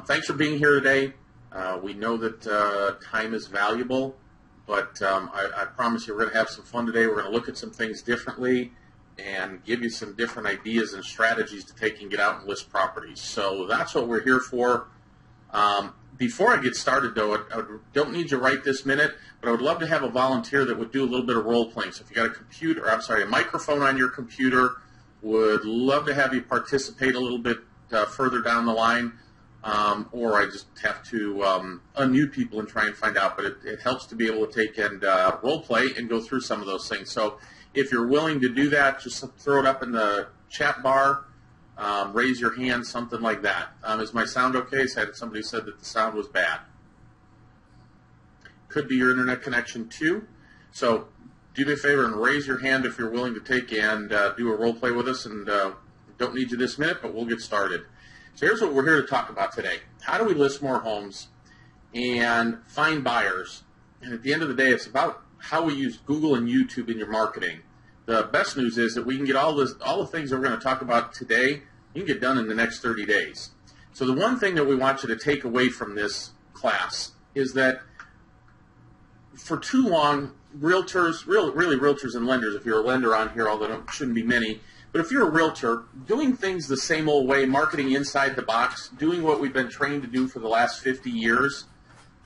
Thanks for being here today. We know that time is valuable, but I promise you we're going to have some fun today. We're going to look at some things differently and give you some different ideas and strategies to take and get out and list properties. So that's what we're here for. Before I get started, though, I don't need you right this minute, but I would love to have a volunteer that would do a little bit of role playing. So if you got a microphone on your computer, would love to have you participate a little bit further down the line, or I just have to unmute people and try and find out. But it helps to be able to take and role play and go through some of those things. So if you're willing to do that, just throw it up in the chat bar. Raise your hand, something like that. Is my sound okay? Somebody said that the sound was bad. Could be your internet connection too. So do me a favor and raise your hand if you're willing to take and do a role play with us. And don't need you this minute, but we'll get started. So here's what we're here to talk about today. How do we list more homes and find buyers? And at the end of the day, it's about how we use Google and YouTube in your marketing. The best news is that we can get all the things that we're going to talk about today, you can get done in the next 30 days. So the one thing that we want you to take away from this class is that for too long, realtors, really realtors and lenders, if you're a lender on here, although there shouldn't be many, but if you're a realtor, doing things the same old way, marketing inside the box, doing what we've been trained to do for the last 50 years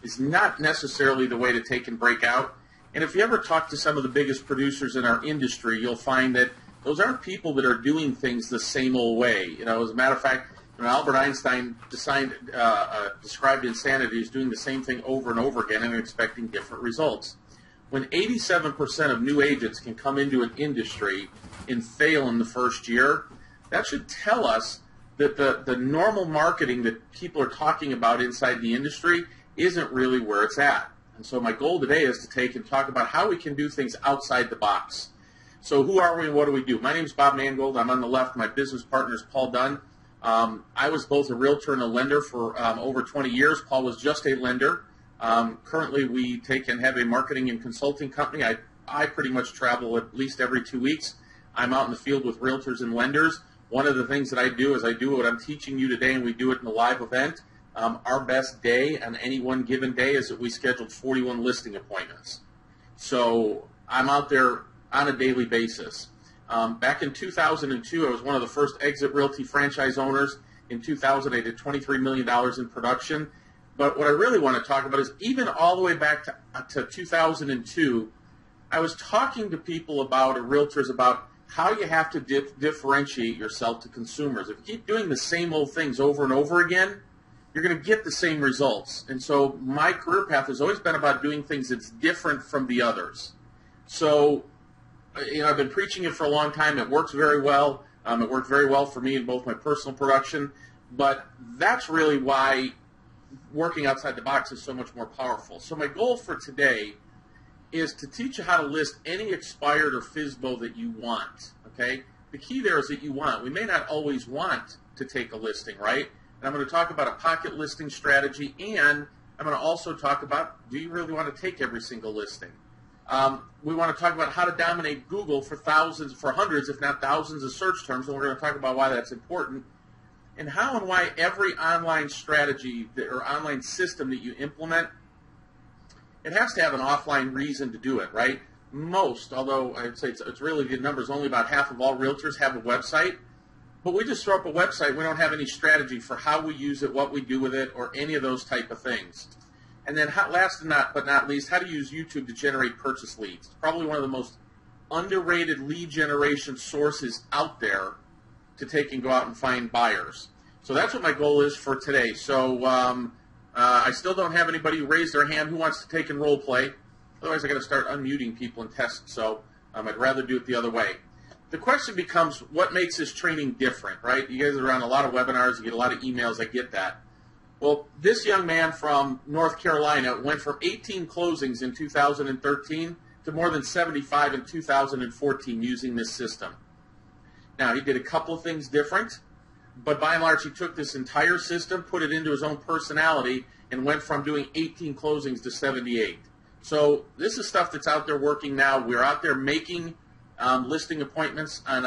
is not necessarily the way to take and break out. And if you ever talk to some of the biggest producers in our industry, you'll find that those aren't people that are doing things the same old way. You know, as a matter of fact, Albert Einstein described insanity as doing the same thing over and over again and expecting different results. When 87% of new agents can come into an industry and fail in the first year, that should tell us that the normal marketing that people are talking about inside the industry isn't really where it's at. And so my goal today is to take and talk about how we can do things outside the box. So who are we and what do we do? My name is Bob Mangold. I'm on the left. My business partner is Paul Dunn. I was both a realtor and a lender for over 20 years. Paul was just a lender. Currently, we take and have a marketing and consulting company. I pretty much travel at least every 2 weeks. I'm out in the field with realtors and lenders. One of the things that I do is I do what I'm teaching you today, and we do it in a live event. Our best day on any one given day is that we scheduled 41 listing appointments. So I'm out there on a daily basis. Back in 2002, I was one of the first exit realty franchise owners. In 2000, I did $23 million in production. But what I really want to talk about is even all the way back to 2002, I was talking to people about, or realtors, about how you have to differentiate yourself to consumers. If you keep doing the same old things over and over again, you're going to get the same results. And so my career path has always been about doing things that's different from the others. So, I've been preaching it for a long time. It works very well. It worked very well for me in both my personal production. But that's really why working outside the box is so much more powerful. So my goal for today is to teach you how to list any expired or FSBO that you want. Okay? The key there is that you want. We may not always want to take a listing, right? And I'm going to talk about a pocket listing strategy, and I'm going to also talk about, do you really want to take every single listing? We want to talk about how to dominate Google for hundreds, if not thousands of search terms, and we're going to talk about why that's important, and how and why every online strategy or online system that you implement, it has to have an offline reason to do it, right? Most, although I'd say it's really the numbers, only about half of all realtors have a website. But we just throw up a website. We don't have any strategy for how we use it, what we do with it, or any of those type of things. And then last but not least, how to use YouTube to generate purchase leads. It's probably one of the most underrated lead generation sources out there to take and go out and find buyers. So that's what my goal is for today. So I still don't have anybody who raised their hand who wants to take and role play. Otherwise, I got to start unmuting people and test. So I'd rather do it the other way. The question becomes, what makes this training different, right? You guys are on a lot of webinars, you get a lot of emails, I get that. Well, this young man from North Carolina went from 18 closings in 2013 to more than 75 in 2014 using this system. Now, he did a couple of things different, but by and large, he took this entire system, put it into his own personality, and went from doing 18 closings to 78. So this is stuff that's out there working now. We're out there making listing appointments on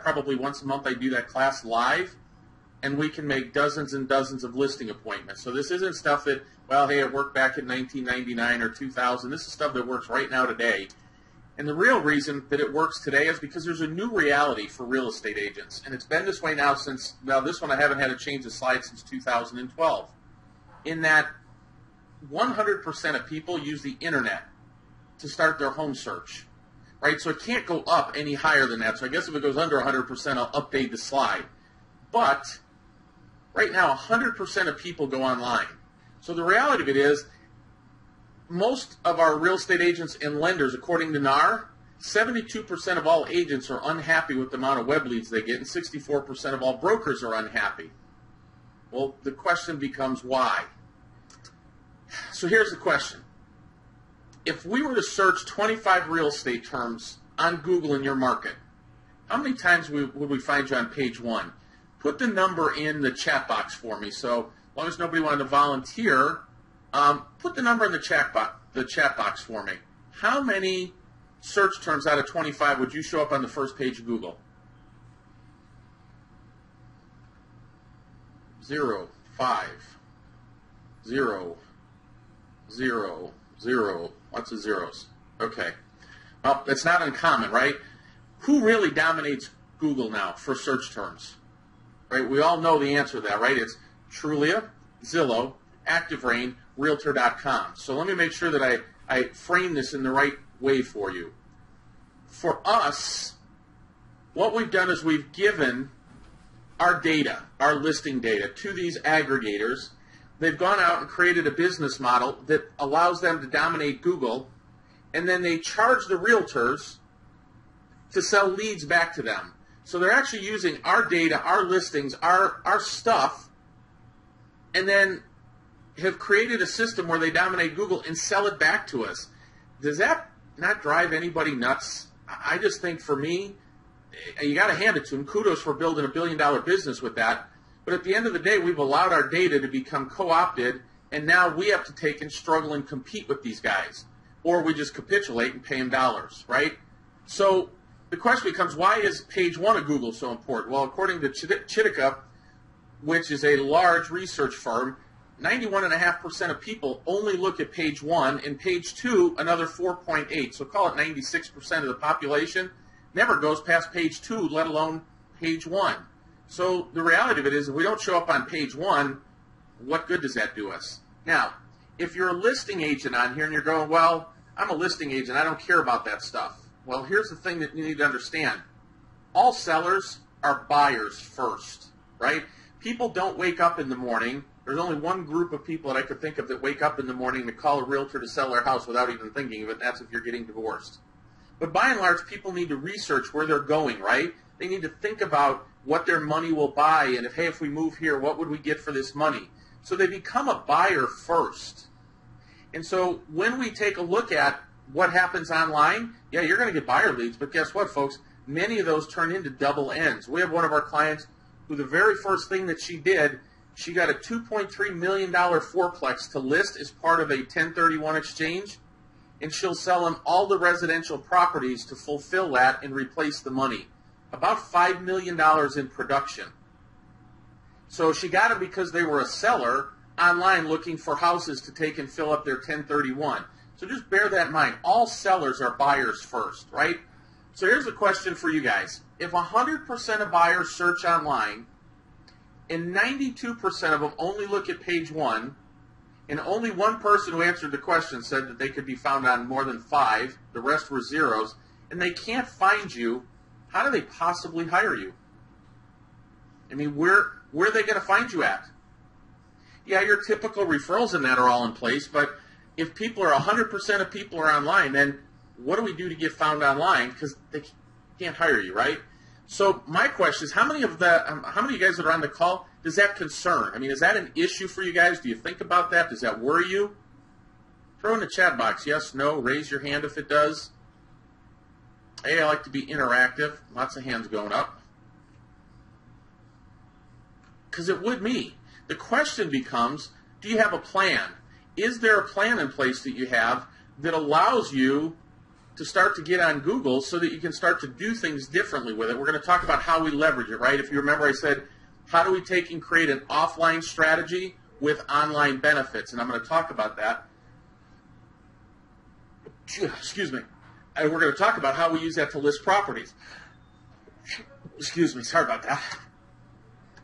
probably once a month. I do that class live. and we can make dozens and dozens of listing appointments. So this isn't stuff that, well, hey, it worked back in 1999 or 2000. This is stuff that works right now today. And the real reason that it works today is because there's a new reality for real estate agents. And it's been this way now since, well, this one I haven't had to change the slide since 2012. In that 100% of people use the internet to start their home search, right? So it can't go up any higher than that. So I guess if it goes under 100%, I'll update the slide. But right now, 100% of people go online. So the reality of it is, most of our real estate agents and lenders, according to NAR, 72% of all agents are unhappy with the amount of web leads they get, and 64% of all brokers are unhappy. Well, the question becomes why? So here's the question. If we were to search 25 real estate terms on Google in your market, how many times would we find you on page 1? Put the number in the chat box for me. So as long as nobody wanted to volunteer, put the number in the chat box for me. How many search terms out of 25 would you show up on the first page of Google? 0, 5, 0, 0, 0. Lots of zeros. Okay. Well, that's not uncommon, right? Who really dominates Google now for search terms? Right? We all know the answer to that, right? It's Trulia, Zillow, ActiveRain, Realtor.com. So let me make sure that I frame this in the right way for you. For us, what we've done is we've given our data, our listing data, to these aggregators. They've gone out and created a business model that allows them to dominate Google, and then they charge the realtors to sell leads back to them. So they're actually using our data, our listings, our stuff, and then have created a system where they dominate Google and sell it back to us. Does that not drive anybody nuts? I just think for me, you got to hand it to them. Kudos for building $1 billion business with that. But at the end of the day, we've allowed our data to become co-opted, and now we have to take and struggle and compete with these guys. Or we just capitulate and pay them dollars, right? So the question becomes, why is page 1 of Google so important? Well, according to Chitika, which is a large research firm, 91.5% of people only look at page 1, and page 2, another 4.8. So call it 96% of the population never goes past page 2, let alone page 1. So the reality of it is, if we don't show up on page 1, what good does that do us? Now, if you're a listing agent on here and you're going, well, I'm a listing agent, I don't care about that stuff. Well, here's the thing that you need to understand. All sellers are buyers first, right? People don't wake up in the morning. There's only one group of people that I could think of that wake up in the morning to call a realtor to sell their house without even thinking of it, and that's if you're getting divorced. But by and large, people need to research where they're going, right? They need to think about what their money will buy, and if, hey, if we move here, what would we get for this money? So they become a buyer first. And so when we take a look at what happens online, yeah, you're going to get buyer leads, but guess what, folks? Many of those turn into double ends. We have one of our clients who the very first thing that she did, she got a $2.3 million fourplex to list as part of a 1031 exchange, and she'll sell them all the residential properties to fulfill that and replace the money. About $5 million in production. So she got it because they were a seller online looking for houses to take and fill up their 1031. So just bear that in mind. All sellers are buyers first, right? So here's a question for you guys. If 100% of buyers search online and 92% of them only look at page 1, and only one person who answered the question said that they could be found on more than 5, the rest were zeros, and they can't find you, how do they possibly hire you? I mean, where are they going to find you at? Yeah, your typical referrals and that are all in place, but if people are 100% of people are online, then what do we do to get found online? Because they can't hire you, right? So my question is, how many of you guys that are on the call, does that concern? I mean, is that an issue for you guys? Do you think about that? Does that worry you? Throw in the chat box, yes, no, raise your hand if it does. Hey, I like to be interactive. Lots of hands going up. Because it would me. The question becomes, do you have a plan? Is there a plan in place that you have that allows you to start to get on Google so that you can start to do things differently with it? We're going to talk about how we leverage it, right? If you remember, I said how do we take and create an offline strategy with online benefits? And I'm going to talk about that. Excuse me. And we're going to talk about how we use that to list properties. Excuse me, sorry about that.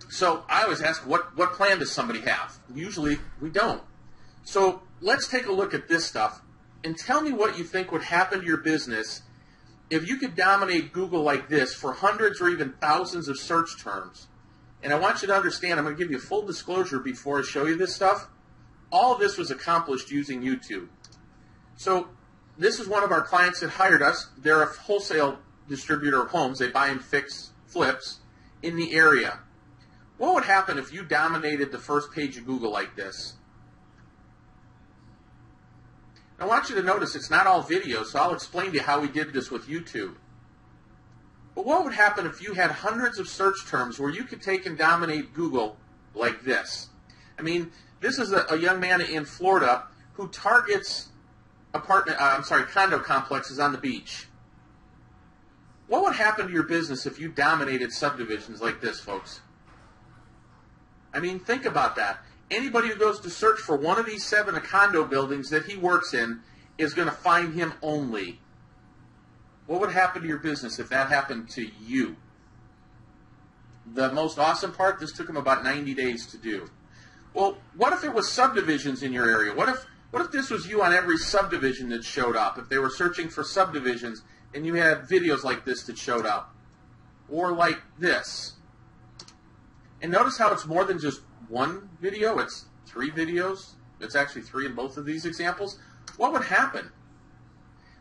So I always ask, what plan does somebody have? Usually we don't. So let's take a look at this stuff and tell me what you think would happen to your business if you could dominate Google like this for hundreds or even thousands of search terms. And I want you to understand, I'm going to give you full disclosure before I show you this stuff. All of this was accomplished using YouTube. So this is one of our clients that hired us. They're a wholesale distributor of homes. They buy and fix flips in the area. What would happen if you dominated the first page of Google like this? I want you to notice it's not all video, so I'll explain to you how we did this with YouTube. But what would happen if you had hundreds of search terms where you could take and dominate Google like this? I mean, this is a young man in Florida who targets condo complexes on the beach. What would happen to your business if you dominated subdivisions like this, folks? I mean, think about that. Anybody who goes to search for one of these 7 condo buildings that he works in is going to find him only. What would happen to your business if that happened to you? The most awesome part, this took him about 90 days to do. Well, what if it was subdivisions in your area? What if this was you on every subdivision that showed up? If they were searching for subdivisions and you had videos like this that showed up? Or like this? And notice how it's more than just one video, it's 3 videos. It's actually 3 in both of these examples. What would happen?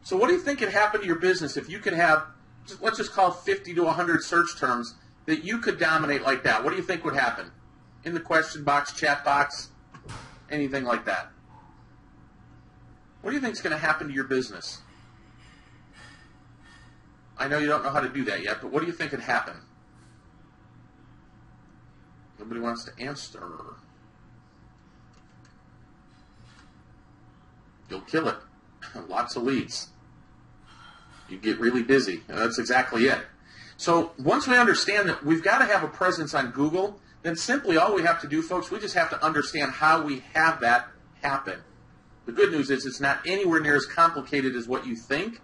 So what do you think could happen to your business if you could have, let's just call 50 to 100 search terms that you could dominate like that? What do you think would happen? In the question box, chat box, anything like that. What do you think is going to happen to your business? I know you don't know how to do that yet, but what do you think could happen? Nobody wants to answer. You'll kill it. Lots of leads. You get really busy. And that's exactly it. So once we understand that we've got to have a presence on Google, then simply all we have to do, folks, we just have to understand how we have that happen. The good news is it's not anywhere near as complicated as what you think,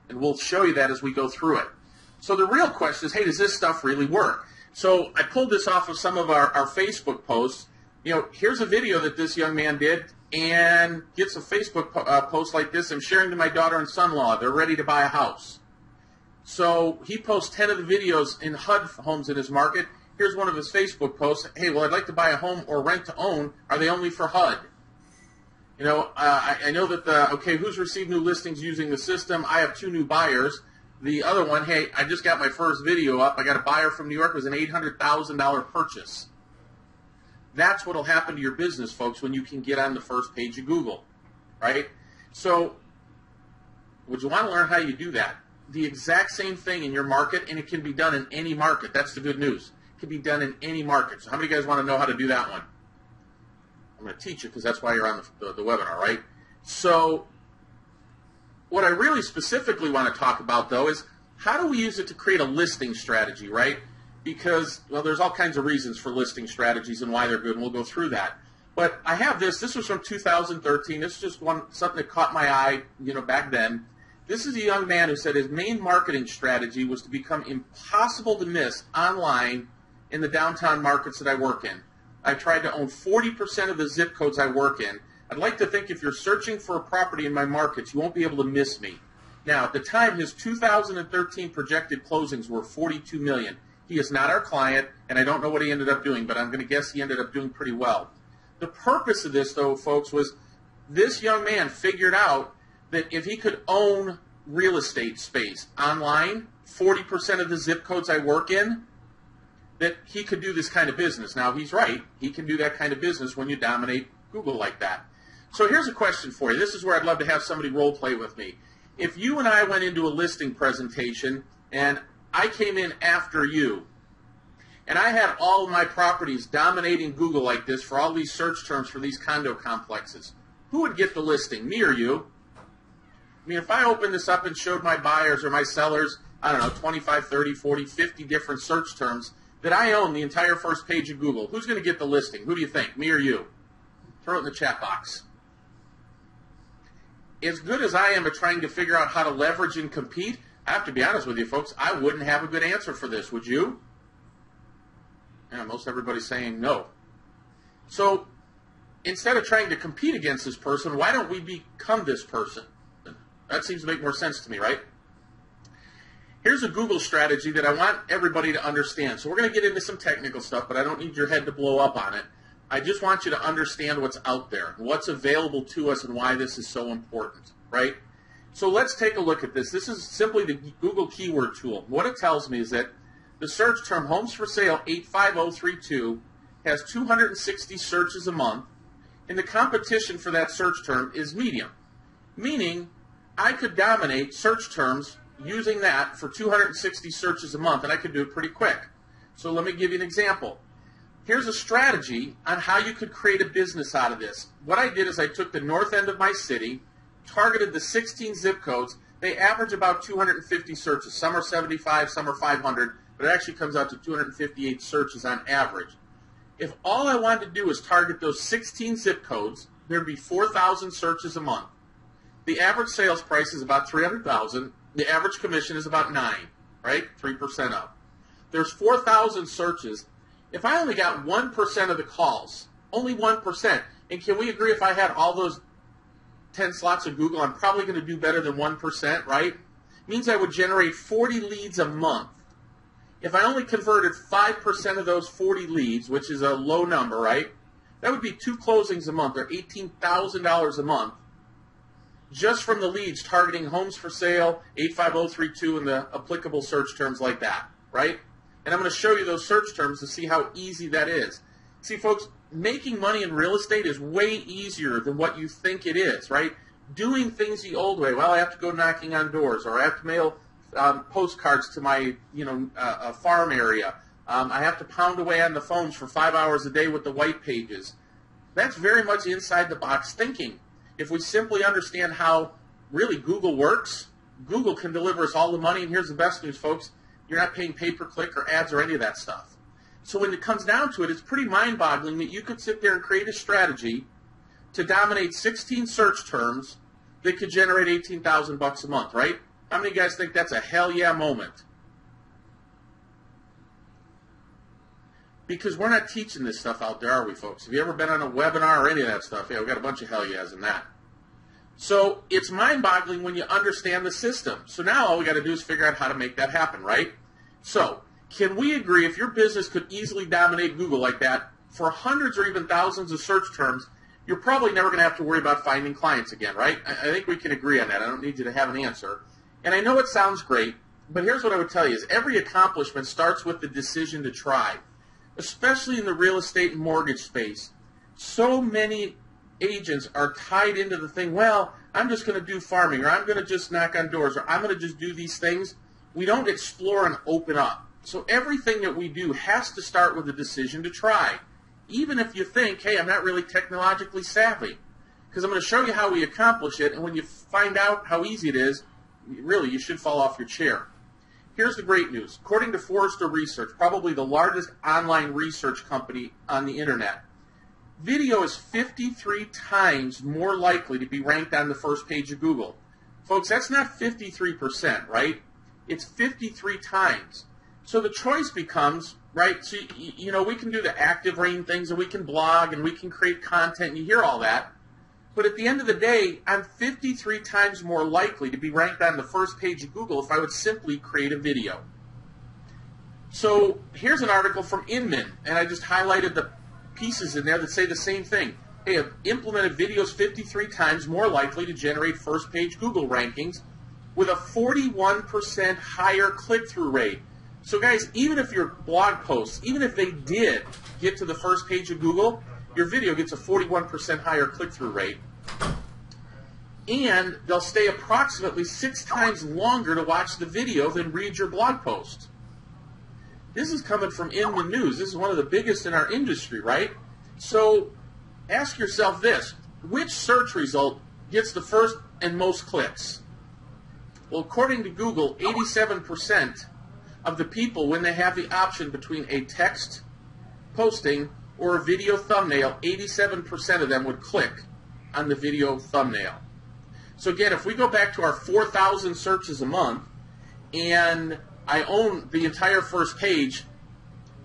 and we'll show you that as we go through it. So the real question is, hey, does this stuff really work? So I pulled this off of some of our Facebook posts. You know, here's a video that this young man did and gets a Facebook post like this. I'm sharing to my daughter and son-in-law. They're ready to buy a house. So he posts 10 of the videos in HUD homes in his market. Here's one of his Facebook posts. Hey, well, I'd like to buy a home or rent to own. Are they only for HUD? You know, I know that okay, who's received new listings using the system? I have 2 new buyers. The other one, hey, I just got my first video up. I got a buyer from New York. It was an $800,000 purchase. That's what will happen to your business, folks, when you can get on the first page of Google, right? So would you want to learn how you do that? The exact same thing in your market, and it can be done in any market. That's the good news. It can be done in any market. So how many of you guys want to know how to do that one? I'm going to teach you because that's why you're on the webinar, right? So what I really specifically want to talk about, though, is how do we use it to create a listing strategy, right? Because, well, there's all kinds of reasons for listing strategies and why they're good, and we'll go through that. But I have this. This was from 2013. This is just something that caught my eye, you know, back then. This is a young man who said his main marketing strategy was to become impossible to miss online in the downtown markets that I work in. I tried to own 40% of the zip codes I work in. I'd like to think if you're searching for a property in my markets, you won't be able to miss me. Now, at the time, his 2013 projected closings were $42 million. He is not our client, and I don't know what he ended up doing, but I'm going to guess he ended up doing pretty well. The purpose of this, though, folks, was this young man figured out that if he could own real estate space online, 40% of the zip codes I work in, that he could do this kind of business. Now, he's right. He can do that kind of business when you dominate Google like that. So here's a question for you. This is where I'd love to have somebody role play with me. If you and I went into a listing presentation and I came in after you, and I had all of my properties dominating Google like this for all these search terms for these condo complexes, who would get the listing, me or you? I mean, if I opened this up and showed my buyers or my sellers, I don't know, 25, 30, 40, 50 different search terms that I own the entire first page of Google, who's going to get the listing? Who do you think, me or you? Throw it in the chat box. As good as I am at trying to figure out how to leverage and compete, I have to be honest with you folks, I wouldn't have a good answer for this, would you? Yeah, most everybody's saying no. So instead of trying to compete against this person, why don't we become this person? That seems to make more sense to me, right? Here's a Google strategy that I want everybody to understand. So we're going to get into some technical stuff, but I don't need your head to blow up on it. I just want you to understand what's out there, what's available to us, and why this is so important, right? So let's take a look at this. This is simply the Google keyword tool. What it tells me is that the search term homes for sale 85032 has 260 searches a month, and the competition for that search term is medium, meaning I could dominate search terms using that for 260 searches a month, and I could do it pretty quick. So let me give you an example. Here's a strategy on how you could create a business out of this. What I did is I took the north end of my city, targeted the 16 zip codes. They average about 250 searches. Some are 75, some are 500, but it actually comes out to 258 searches on average. If all I wanted to do was target those 16 zip codes, there'd be 4,000 searches a month. The average sales price is about $300,000. The average commission is about 9, right? 3% up. There's 4,000 searches. If I only got 1% of the calls, only 1%, and can we agree if I had all those 10 slots of Google, I'm probably going to do better than 1%, right? Means I would generate 40 leads a month. If I only converted 5% of those 40 leads, which is a low number, right? That would be 2 closings a month, or $18,000 a month, just from the leads targeting homes for sale, 85032, and the applicable search terms like that, right? And I'm going to show you those search terms to see how easy that is. See, folks, making money in real estate is way easier than what you think it is, right? Doing things the old way. Well, I have to go knocking on doors, or I have to mail postcards to my, farm area. I have to pound away on the phones for 5 hours a day with the white pages. That's very much inside the box thinking. If we simply understand how really Google works, Google can deliver us all the money. And here's the best news, folks. You're not paying pay-per-click or ads or any of that stuff. So when it comes down to it, it's pretty mind-boggling that you could sit there and create a strategy to dominate 16 search terms that could generate $18,000 a month, right? How many of you guys think that's a hell yeah moment? Because we're not teaching this stuff out there, are we, folks? Have you ever been on a webinar or any of that stuff? Yeah, we've got a bunch of hell yeahs in that. So it's mind-boggling when you understand the system. So now all we got to do is figure out how to make that happen, right? So can we agree if your business could easily dominate Google like that for hundreds or even thousands of search terms, you're probably never going to have to worry about finding clients again, right? I think we can agree on that. I don't need you to have an answer. And I know it sounds great, but here's what I would tell you is every accomplishment starts with the decision to try, especially in the real estate and mortgage space. So many agents are tied into the thing, well, I'm just going to do farming, or I'm going to just knock on doors, or I'm going to just do these things. We don't explore and open up. So everything that we do has to start with a decision to try, even if you think, hey, I'm not really technologically savvy, because I'm going to show you how we accomplish it, and when you find out how easy it is, really, you should fall off your chair. Here's the great news. According to Forrester Research, probably the largest online research company on the internet, video is 53 times more likely to be ranked on the first page of Google. Folks, that's not 53%, right? It's 53 times. So the choice becomes, right, so, we can do the active rain things, and we can blog, and we can create content, and you hear all that. But at the end of the day, I'm 53 times more likely to be ranked on the first page of Google if I would simply create a video. So here's an article from Inman, and I just highlighted the pieces in there that say the same thing. Hey, implemented videos 53 times more likely to generate first page Google rankings with a 41% higher click-through rate. So guys, even if your blog posts, even if they did get to the first page of Google, your video gets a 41% higher click-through rate. And they'll stay approximately 6 times longer to watch the video than read your blog post. This is coming from Inman News. This is one of the biggest in our industry, right? So ask yourself this. Which search result gets the first and most clicks? Well, according to Google, 87% of the people, when they have the option between a text posting or a video thumbnail, 87% of them would click on the video thumbnail. So again, if we go back to our 4,000 searches a month, and I own the entire first page,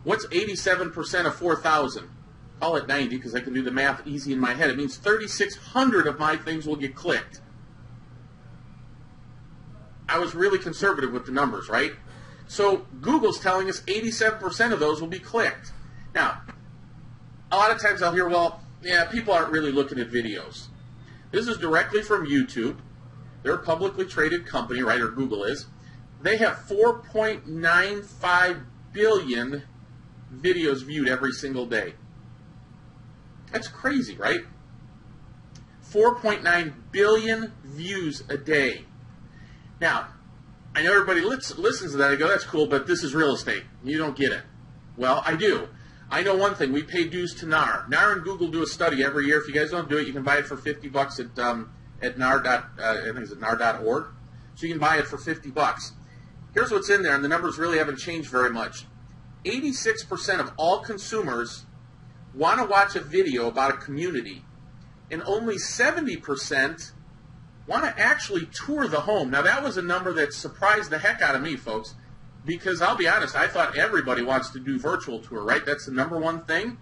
what's 87% of 4,000? Call it 90 because I can do the math easy in my head. It means 3,600 of my things will get clicked. I was really conservative with the numbers, right? So Google's telling us 87% of those will be clicked. Now, a lot of times I'll hear, well, yeah, people aren't really looking at videos. This is directly from YouTube. They're a publicly traded company, right, or Google is. They have 4.95 billion videos viewed every single day. That's crazy, right? 4.9 billion views a day. Now, I know everybody listens to that. I go, that's cool, but this is real estate. You don't get it. Well, I do. I know one thing. We pay dues to NAR. NAR and Google do a study every year. If you guys don't do it, you can buy it for $50 at NAR. I think it's at NAR.org. So you can buy it for $50. Here's what's in there, and the numbers really haven't changed very much. 86% of all consumers want to watch a video about a community, and only 70% want to actually tour the home. Now, that was a number that surprised the heck out of me, folks, because I'll be honest, I thought everybody wants to do virtual tour, right? That's the number one thing.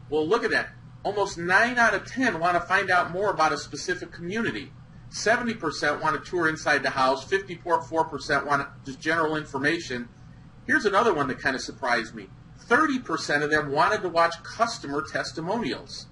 Well, look at that. Almost 9 out of 10 want to find out more about a specific community. 70% want to tour inside the house. 54% want just general information. Here's another one that kind of surprised me. 30% of them wanted to watch customer testimonials.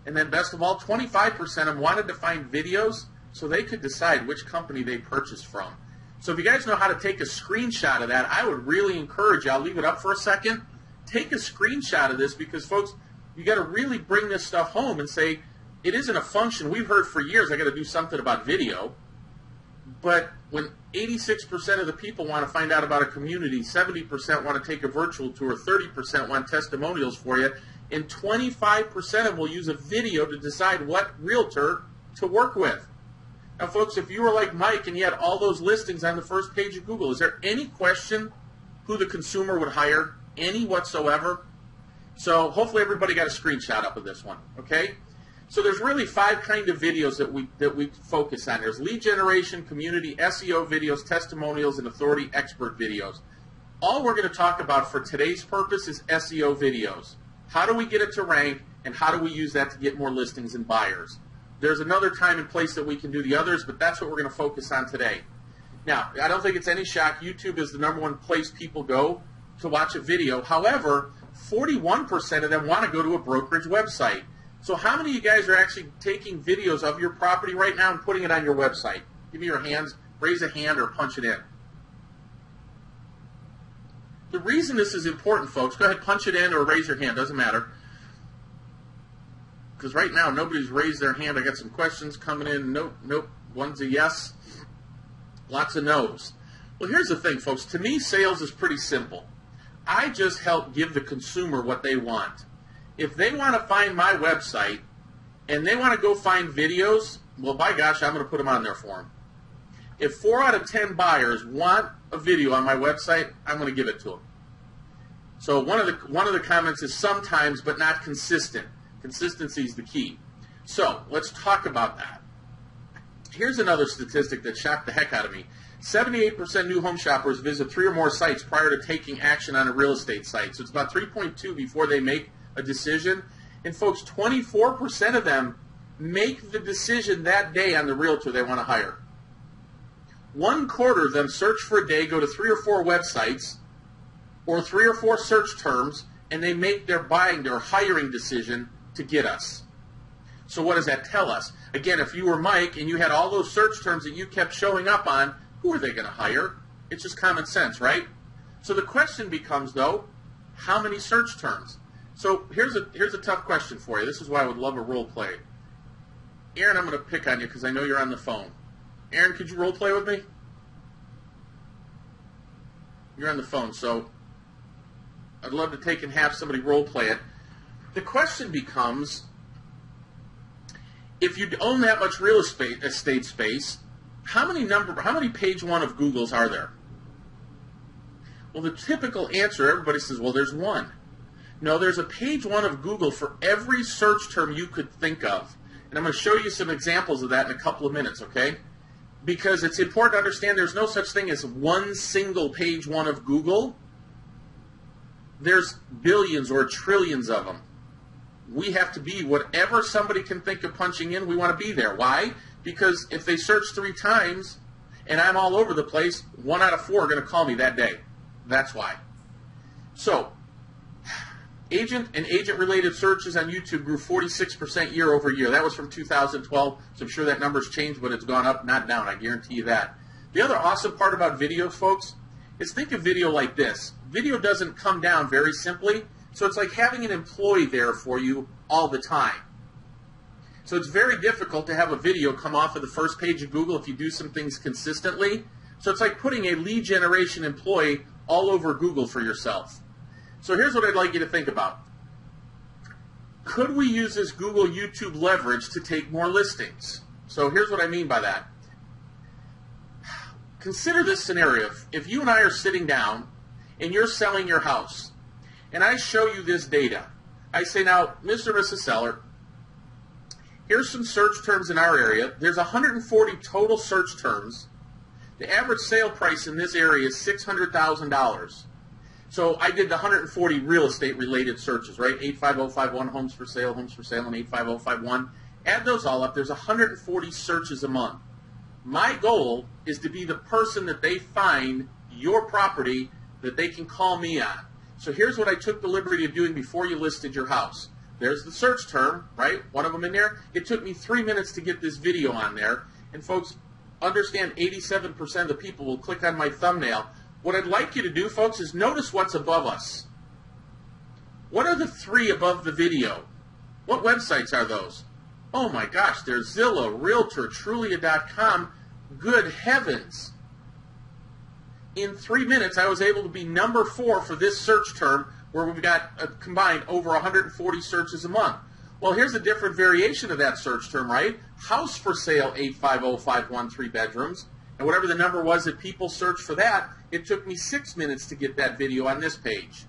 And then best of all, 25% of them wanted to find videos so they could decide which company they purchased from. So if you guys know how to take a screenshot of that, I would really encourage you. I'll leave it up for a second. Take a screenshot of this because, folks, you got to really bring this stuff home and say, it isn't a function. We've heard for years I got to do something about video. But when 86% of the people want to find out about a community, 70% want to take a virtual tour, 30% want testimonials for you, and 25% of them will use a video to decide what realtor to work with. Now, folks, if you were like Mike and you had all those listings on the first page of Google, is there any question who the consumer would hire? Any whatsoever? So hopefully everybody got a screenshot up of this one, okay? So there's really 5 kind of videos that we focus on. There's lead generation, community, SEO videos, testimonials, and authority expert videos. All we're going to talk about for today's purpose is SEO videos. How do we get it to rank, and how do we use that to get more listings and buyers? There's another time and place that we can do the others, but that's what we're going to focus on today. Now, I don't think it's any shock. YouTube is the #1 place people go to watch a video. However, 41% of them want to go to a brokerage website. So how many of you guys are actually taking videos of your property right now and putting it on your website? Give me your hands. Raise a hand or punch it in. The reason this is important, folks, go ahead, punch it in or raise your hand. Doesn't matter. Because right now, nobody's raised their hand. I got some questions coming in. Nope, nope. One's a yes. Lots of no's. Well, here's the thing, folks. To me, sales is pretty simple. I just help give the consumer what they want. If they want to find my website and they want to go find videos, well, by gosh, I'm going to put them on there for them. If 4 out of 10 buyers want a video on my website, I'm going to give it to them. So one of the comments is sometimes, but not consistent. Consistency is the key. So let's talk about that. Here's another statistic that shocked the heck out of me. 78% new home shoppers visit 3 or more sites prior to taking action on a real estate site. So it's about 3.2 before they make a decision. And folks, 24% of them make the decision that day on the realtor they want to hire. 1/4 of them search for a day, go to 3 or 4 websites or 3 or 4 search terms, and they make their hiring decision to get us. So what does that tell us? Again, if you were Mike and you had all those search terms that you kept showing up on, who are they going to hire? It's just common sense, right? So the question becomes, though, how many search terms? So here's a tough question for you. This is why I would love a role play. Aaron, I'm going to pick on you because I know you're on the phone. Aaron, could you role play with me? You're on the phone, so I'd love to take and have somebody role play it. The question becomes, if you own that much real estate space, how many page 1 of Googles are there? Well, the typical answer, everybody says, well, there's one. No, there's a page one of Google for every search term you could think of. And I'm going to show you some examples of that in a couple of minutes, okay? Because it's important to understand there's no such thing as one single page one of Google. There's billions or trillions of them. We have to be whatever somebody can think of punching in, we want to be there. Why? Because if they search 3 times and I'm all over the place, 1 out of 4 are going to call me that day. That's why. So, agent and agent-related searches on YouTube grew 46% year over year. That was from 2012, so I'm sure that number's changed, but it's gone up, not down. I guarantee you that. The other awesome part about videos, folks, is think of video like this. Video doesn't come down very simply, so it's like having an employee there for you all the time. So it's very difficult to have a video come off of the first page of Google if you do some things consistently. So it's like putting a lead generation employee all over Google for yourself. So here's what I'd like you to think about. Could we use this Google YouTube leverage to take more listings? So here's what I mean by that. Consider this scenario. If you and I are sitting down and you're selling your house, and I show you this data. I say, now, Mr. and Mrs. Seller, here's some search terms in our area. There's 140 total search terms. The average sale price in this area is $600,000. So I did the 140 real estate related searches, right? 85051 homes for sale, and 85051. Add those all up. There's 140 searches a month. My goal is to be the person that they find your property that they can call me on. So here's what I took the liberty of doing before you listed your house. There's the search term, right? One of them in there. It took me 3 minutes to get this video on there. And folks, understand 87% of the people will click on my thumbnail. What I'd like you to do, folks, is notice what's above us. What are the 3 above the video? What websites are those? Oh my gosh, there's Zillow, Realtor, Trulia.com. Good heavens. In 3 minutes, I was able to be number 4 for this search term where we've got combined over 140 searches a month. Well, here's a different variation of that search term, right? House for sale, 85051, 3 bedrooms. And whatever the number was that people searched for that, it took me 6 minutes to get that video on this page.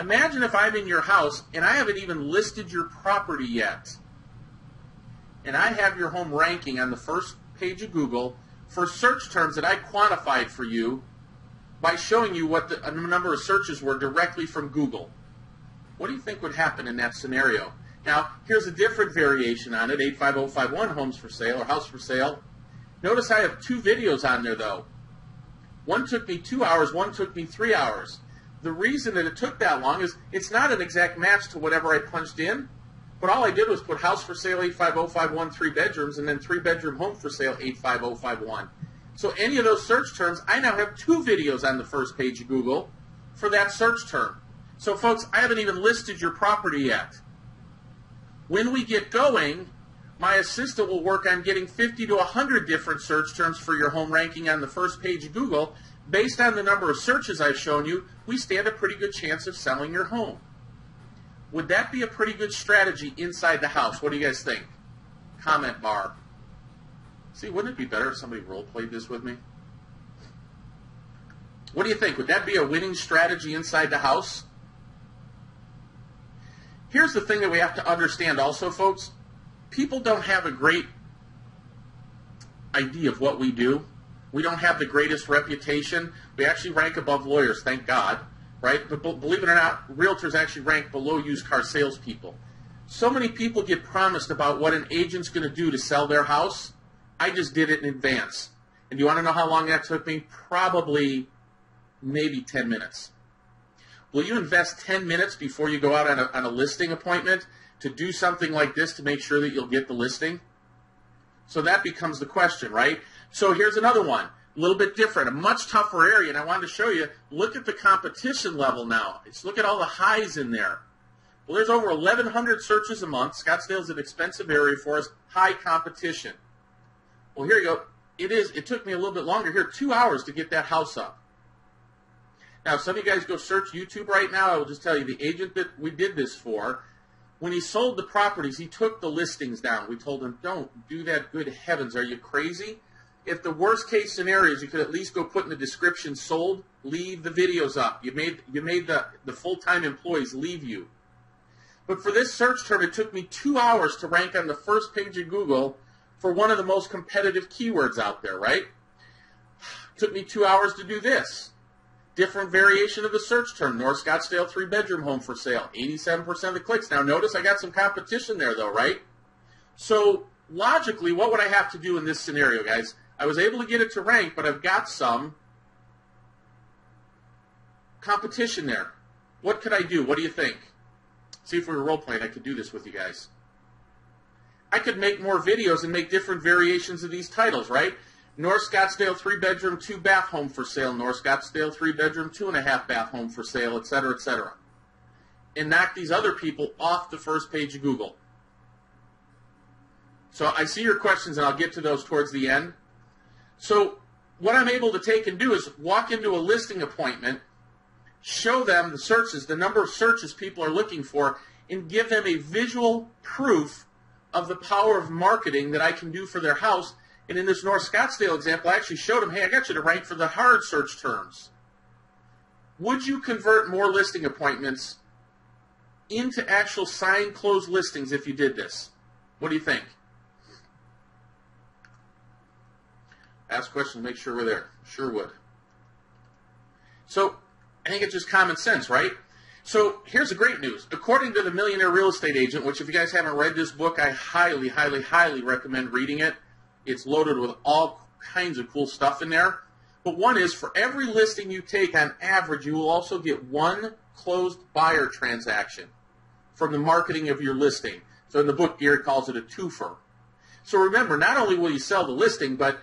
Imagine if I'm in your house and I haven't even listed your property yet. And I have your home ranking on the first page of Google for search terms that I quantified for you by showing you what the number of searches were directly from Google. What do you think would happen in that scenario? Now, here's a different variation on it, 85051 homes for sale or house for sale. Notice I have 2 videos on there, though. One took me 2 hours, one took me 3 hours. The reason that it took that long is it's not an exact match to whatever I punched in, but all I did was put house for sale 85051, 3 bedrooms, and then 3-bedroom home for sale 85051. So any of those search terms, I now have 2 videos on the first page of Google for that search term. So folks, I haven't even listed your property yet. When we get going, my assistant will work on getting 50 to 100 different search terms for your home ranking on the first page of Google. Based on the number of searches I've shown you, we stand a pretty good chance of selling your home. Would that be a pretty good strategy inside the house? What do you guys think? Comment bar. See, wouldn't it be better if somebody role-played this with me? What do you think? Would that be a winning strategy inside the house? Here's the thing that we have to understand also, folks. People don't have a great idea of what we do. We don't have the greatest reputation. We actually rank above lawyers, thank God, right? But believe it or not, realtors actually rank below used car salespeople. So many people get promised about what an agent's going to do to sell their house. I just did it in advance. And do you want to know how long that took me? Probably maybe 10 minutes. Will you invest 10 minutes before you go out on a listing appointment to do something like this to make sure that you'll get the listing? So that becomes the question, right? So here's another one, a little bit different, a much tougher area, and I wanted to show you, look at the competition level now. Look at all the highs in there. Well, there's over 1,100 searches a month. Scottsdale's an expensive area for us, high competition. Well, here you go. It took me a little bit longer here, 2 hours to get that house up. Now, some of you guys go search YouTube right now. I will just tell you, the agent that we did this for, when he sold the properties, he took the listings down. We told him, don't do that. Good heavens, are you crazy? if the worst case scenarios, you could at least go put in the description sold, leave the videos up. You made the full-time employees leave you. But for this search term, it took me 2 hours to rank on the first page of Google for one of the most competitive keywords out there, right? It took me 2 hours to do this. Different variation of the search term, North Scottsdale 3-bedroom home for sale, 87% of the clicks. Now notice I got some competition there though, right? So logically, what would I have to do in this scenario, guys? I was able to get it to rank, but I've got some competition there. What could I do? What do you think? See, if we were role-playing, I could do this with you guys. I could make more videos and make different variations of these titles, right? North Scottsdale 3-bedroom, 2-bath home for sale. North Scottsdale 3-bedroom, 2.5-bath home for sale, etc., etc. And knock these other people off the first page of Google. So I see your questions, and I'll get to those towards the end. So what I'm able to take and do is walk into a listing appointment, show them the searches, the number of searches people are looking for, and give them a visual proof of the power of marketing that I can do for their house. And in this North Scottsdale example, I actually showed them, hey, I got you to rank for the hard search terms. Would you convert more listing appointments into actual signed, closed listings if you did this? What do you think? Ask questions, make sure we're there. Sure would. So I think it's just common sense, right? So here's the great news. According to the Millionaire Real Estate Agent, which if you guys haven't read this book, I highly, highly, highly recommend reading it. It's loaded with all kinds of cool stuff in there. But one is, for every listing you take, on average, you will also get one closed buyer transaction from the marketing of your listing. So in the book, Gary calls it a twofer. So remember, not only will you sell the listing, but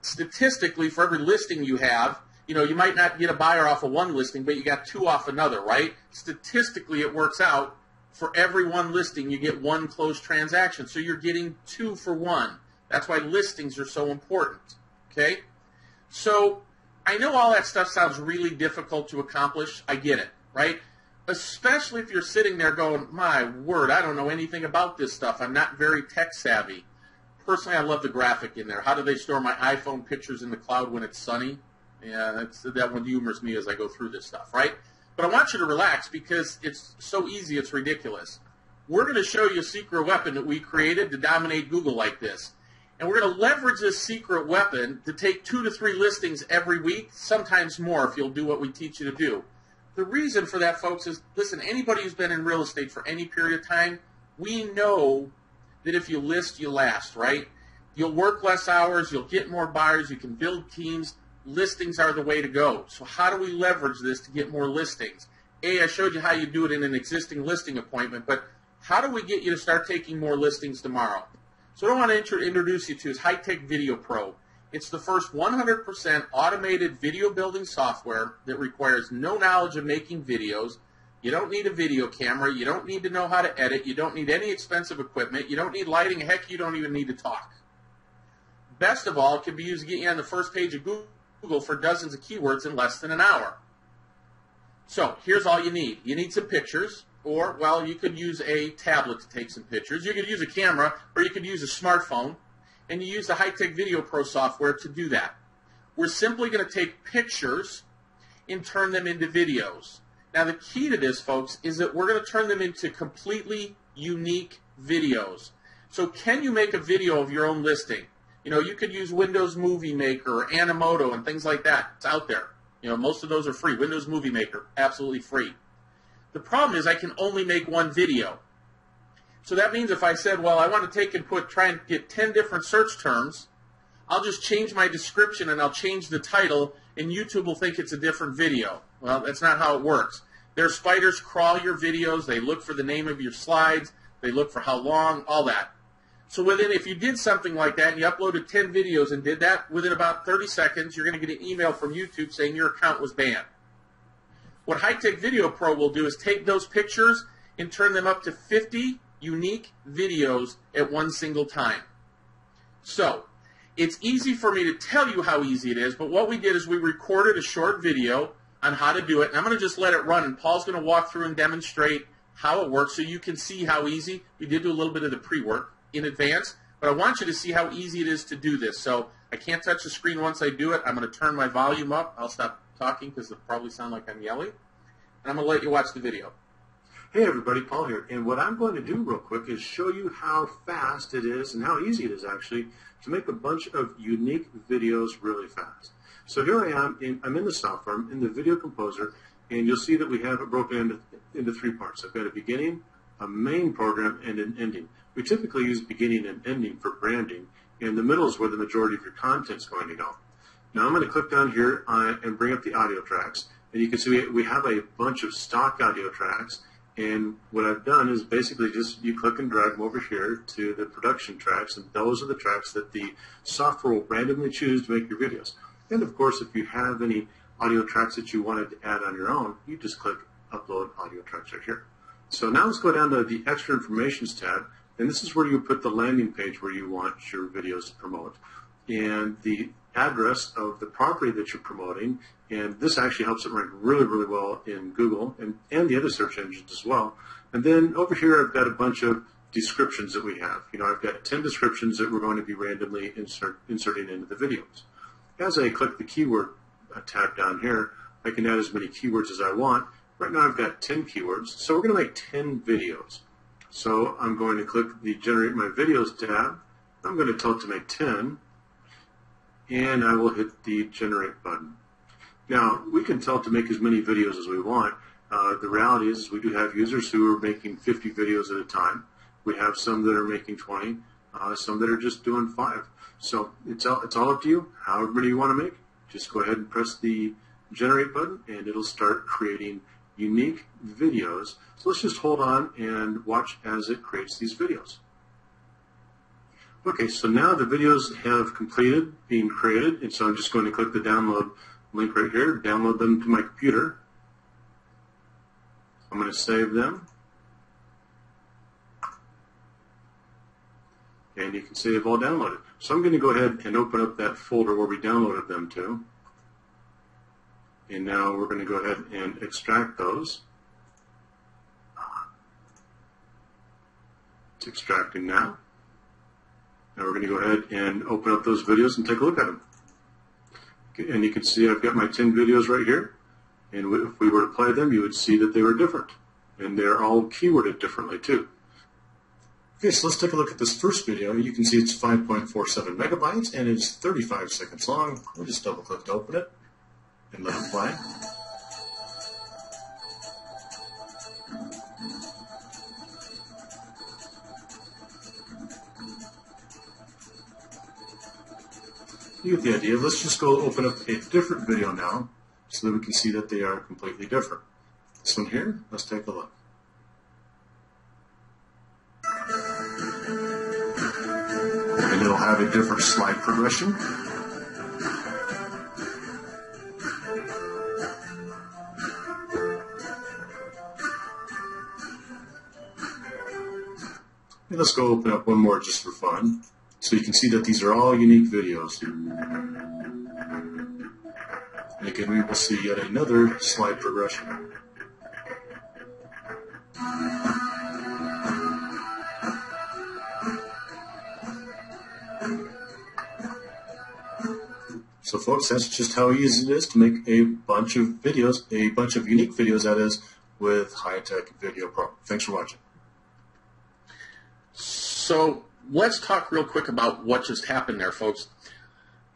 statistically, for every listing you have, you know, you might not get a buyer off of one listing, but you got two off another, right? Statistically, it works out. For every one listing, you get one closed transaction. So you're getting 2 for 1. That's why listings are so important, okay? So I know all that stuff sounds really difficult to accomplish. I get it, right? Especially if you're sitting there going, my word, I don't know anything about this stuff. I'm not very tech savvy. Personally, I love the graphic in there. How do they store my iPhone pictures in the cloud when it's sunny? Yeah, that one humors me as I go through this stuff, right? But I want you to relax because it's so easy, it's ridiculous. We're going to show you a secret weapon that we created to dominate Google like this. And we're going to leverage this secret weapon to take 2 to 3 listings every week, sometimes more if you'll do what we teach you to do. The reason for that, folks, is, listen, anybody who's been in real estate for any period of time, we know that if you list, you last, right? You'll work less hours, you'll get more buyers, you can build teams. Listings are the way to go. So how do we leverage this to get more listings? I showed you how you do it in an existing listing appointment, but how do we get you to start taking more listings tomorrow? So what I want to introduce you to is HiTech Video Pro. It's the first 100% automated video building software that requires no knowledge of making videos. You don't need a video camera. You don't need to know how to edit. You don't need any expensive equipment. You don't need lighting. Heck, you don't even need to talk. Best of all, it can be used to get you on the first page of Google for dozens of keywords in less than an hour. So here's all you need. You need some pictures, or, well, you could use a tablet to take some pictures. You could use a camera, or you could use a smartphone, and you use the HiTech Video Pro software to do that. We're simply going to take pictures and turn them into videos. Now, the key to this, folks, is that we're going to turn them into completely unique videos. So can you make a video of your own listing? You know, you could use Windows Movie Maker or Animoto and things like that. It's out there. You know, most of those are free. Windows Movie Maker, absolutely free. The problem is I can only make one video. So that means if I said, well, I want to take and try and get 10 different search terms, I'll just change my description and I'll change the title, and YouTube will think it's a different video. Well, that's not how it works. Their spiders crawl your videos. They look for the name of your slides. They look for how long, all that. So if you did something like that and you uploaded 10 videos and did that, within about 30 seconds, you're going to get an email from YouTube saying your account was banned. What HiTech Video Pro will do is take those pictures and turn them up to 50 unique videos at one single time. So it's easy for me to tell you how easy it is, but what we did is we recorded a short video on how to do it, and I'm going to just let it run, and Paul's going to walk through and demonstrate how it works so you can see how easy. We did do a little bit of the pre-work in advance, But I want you to see how easy it is to do this. So I can't touch the screen once I do it. I'm going to turn my volume up. I'll stop talking because it'll probably sound like I'm yelling. And I'm going to let you watch the video. Hey everybody, Paul here. And what I'm going to do real quick is show you how fast it is and how easy it is actually to make a bunch of unique videos really fast. So here I am, I'm in the software, I'm in the Video Composer, and you'll see that we have it broken into three parts. I've got a beginning, a main program, and an ending. We typically use beginning and ending for branding, and the middle is where the majority of your content is going to go. Now I'm going to click down here and bring up the audio tracks, and you can see we have a bunch of stock audio tracks. And what I've done is basically just you click and drag them over here to the production tracks, and those are the tracks that the software will randomly choose to make your videos. And of course, if you have any audio tracks that you wanted to add on your own, you just click Upload Audio Tracks right here. So now let's go down to the Extra Informations tab, and this is where you put the landing page where you want your videos to promote, and the address of the property that you're promoting, and this actually helps it rank really, really well in Google and the other search engines as well. And then over here I've got a bunch of descriptions that we have. You know, I've got 10 descriptions that we're going to be randomly inserting into the videos. As I click the keyword tab down here, I can add as many keywords as I want. Right now I've got 10 keywords, so we're going to make 10 videos. So I'm going to click the Generate My Videos tab. I'm going to tell it to make 10. And I will hit the Generate button. Now, we can tell it to make as many videos as we want. The reality is we do have users who are making 50 videos at a time. We have some that are making 20, some that are just doing 5. So it's all up to you. However many you want to make, just go ahead and press the Generate button, and it'll start creating unique videos. So let's just hold on and watch as it creates these videos. Okay, so now the videos have completed being created, and so I'm just going to click the download link right here, download them to my computer. I'm going to save them. And you can see they've all downloaded. So I'm going to go ahead and open up that folder where we downloaded them to. And now we're going to go ahead and extract those. It's extracting now. Now we're going to go ahead and open up those videos and take a look at them. Okay, and you can see I've got my 10 videos right here. And if we were to play them, you would see that they were different. And they're all keyworded differently too. Okay, so let's take a look at this first video. You can see it's 5.47 megabytes and it's 35 seconds long. We'll just double click to open it and let it play. You get the idea. Let's just go open up a different video now so that we can see that they are completely different. This one here, let's take a look. And it'll have a different slide progression. And let's go open up one more just for fun. So you can see that these are all unique videos. And again, we will see yet another slide progression. So folks, that's just how easy it is to make a bunch of videos, a bunch of unique videos, that is, with HiTech Video Pro. Thanks for watching. So let's talk real quick about what just happened there, folks.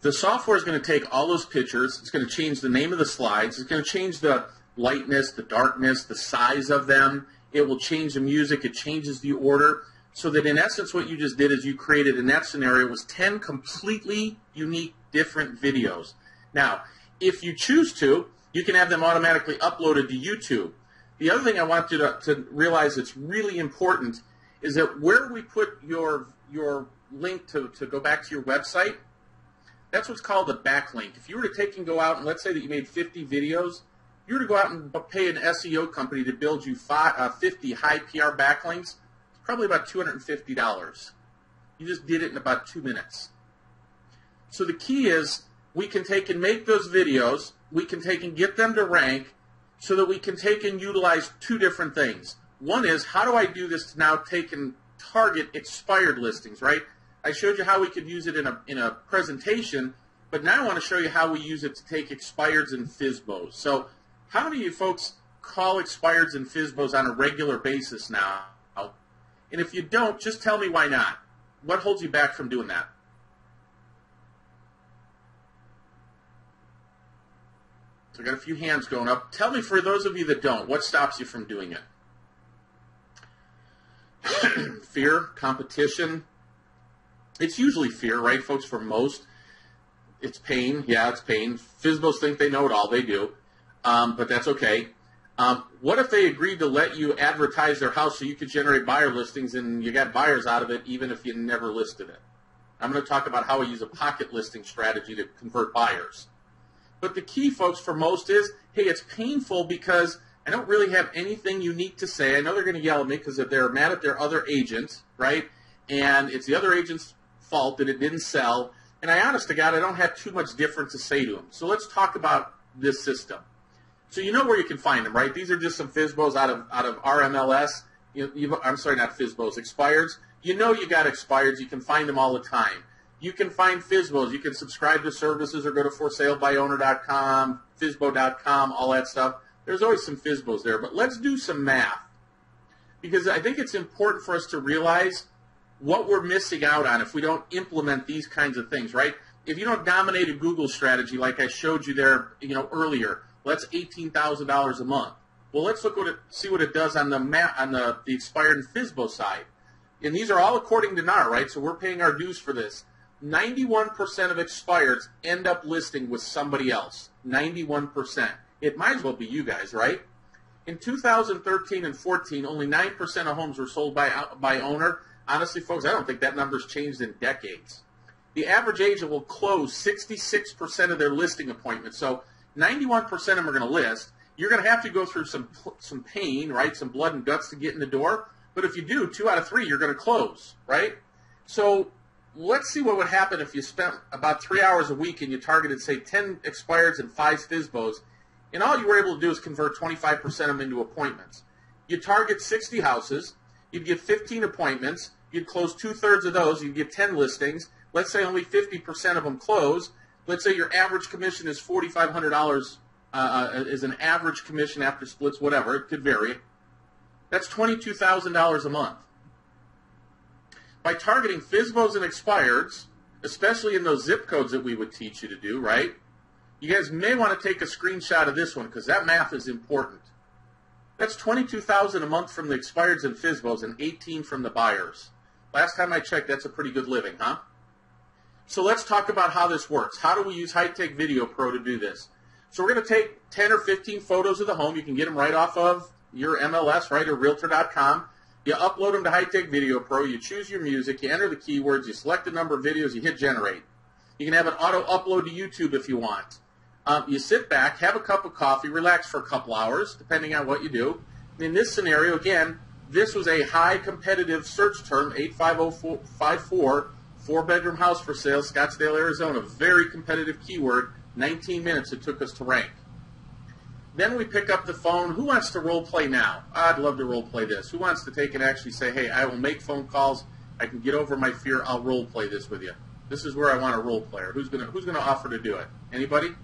The software is going to take all those pictures. It's going to change the name of the slides. It's going to change the lightness, the darkness, the size of them. It will change the music. It changes the order. So that in essence what you just did is you created in that scenario was 10 completely unique different videos. Now, if you choose to, you can have them automatically uploaded to YouTube. The other thing I want you to realize that's really important is that where we put your link to go back to your website, that's what's called a backlink. If you were to take and go out and let's say that you made 50 videos, you were to go out and pay an SEO company to build you 50 high PR backlinks, it's probably about $250. You just did it in about 2 minutes. So the key is we can take and make those videos, we can take and get them to rank so that we can take and utilize two different things. One is, how do I do this to now take and target expired listings, right? I showed you how we could use it in a presentation, but now I want to show you how we use it to take expireds and FSBOs. So how many of you folks call expireds and FSBOs on a regular basis now? And if you don't, just tell me why not. What holds you back from doing that? So I got a few hands going up. Tell me, for those of you that don't, what stops you from doing it? Fear, competition. It's usually fear, right, folks, for most. It's pain. Yeah, it's pain. FSBOs think they know it all. They do. But that's okay. What if they agreed to let you advertise their house so you could generate buyer listings and you got buyers out of it even if you never listed it? I'm going to talk about how we use a pocket listing strategy to convert buyers. But the key, folks, for most is, hey, it's painful because I don't really have anything unique to say. I know they're going to yell at me because they're mad at their other agent, right? And it's the other agent's fault that it didn't sell. And I, honest to God, I don't have too much different to say to them. So let's talk about this system. So you know where you can find them, right? These are just some FSBOs out of RMLS. I'm sorry, not FSBOs, expireds. You know you got expireds. You can find them all the time. You can find FSBOs. You can subscribe to services or go to forsalebyowner.com, FSBO.com, all that stuff. There's always some FSBOs there. But let's do some math, because I think it's important for us to realize what we're missing out on if we don't implement these kinds of things, right? If you don't dominate a Google strategy like I showed you there, earlier, well, that's $18,000 a month. Well, let's see what it does on the expired and FSBO side. And these are all according to NAR, right? So we're paying our dues for this. 91% of expireds end up listing with somebody else. 91%. It might as well be you guys, right? In 2013 and 14, only 9% of homes were sold by owner. Honestly, folks, I don't think that number's changed in decades. The average agent will close 66% of their listing appointments. So 91% of them are going to list. You're going to have to go through some pain, right? Some blood and guts to get in the door. But if you do, 2 out of 3, you're going to close, right? So let's see what would happen if you spent about 3 hours a week and you targeted, say, 10 expireds and 5 FSBOs, and all you were able to do is convert 25% of them into appointments. You target 60 houses. You'd get 15 appointments. You'd close 2/3 of those. You'd get 10 listings. Let's say only 50% of them close. Let's say your average commission is $4,500 is an average commission after splits, whatever. It could vary. That's $22,000 a month. By targeting FSBOs and expireds, especially in those zip codes that we would teach you to do, right? You guys may want to take a screenshot of this one because that math is important. That's $22,000 a month from the expireds and FSBOs and $18,000 from the buyers. Last time I checked, that's a pretty good living, huh? So let's talk about how this works. How do we use HiTech Video Pro to do this? So we're going to take 10 or 15 photos of the home. You can get them right off of your MLS, right, or Realtor.com. You upload them to HiTech Video Pro. You choose your music. You enter the keywords. You select the number of videos. You hit generate. You can have an auto upload to YouTube if you want. You sit back, have a cup of coffee, relax for a couple hours, depending on what you do. In this scenario, again, this was a high competitive search term, 85054, 4-bedroom house for sale, Scottsdale, Arizona. Very competitive keyword. 19 minutes it took us to rank. Then we pick up the phone. Who wants to role play now? I'd love to role play this. Who wants to take and actually say, hey, I will make phone calls. I can get over my fear. I'll role play this with you. This is where I want a role player. Who's gonna offer to do it? Anybody?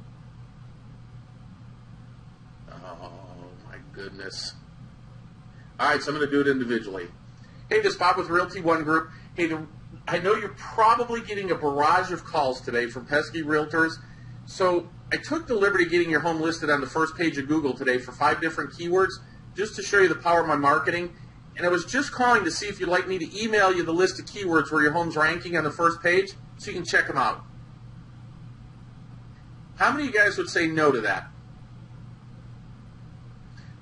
Oh my goodness. All right, so I'm going to do it individually. Hey, this is Bob with Realty One Group. Hey, I know you're probably getting a barrage of calls today from pesky realtors. So I took the liberty of getting your home listed on the first page of Google today for 5 different keywords just to show you the power of my marketing. And I was just calling to see if you'd like me to email you the list of keywords where your home's ranking on the first page so you can check them out. How many of you guys would say no to that?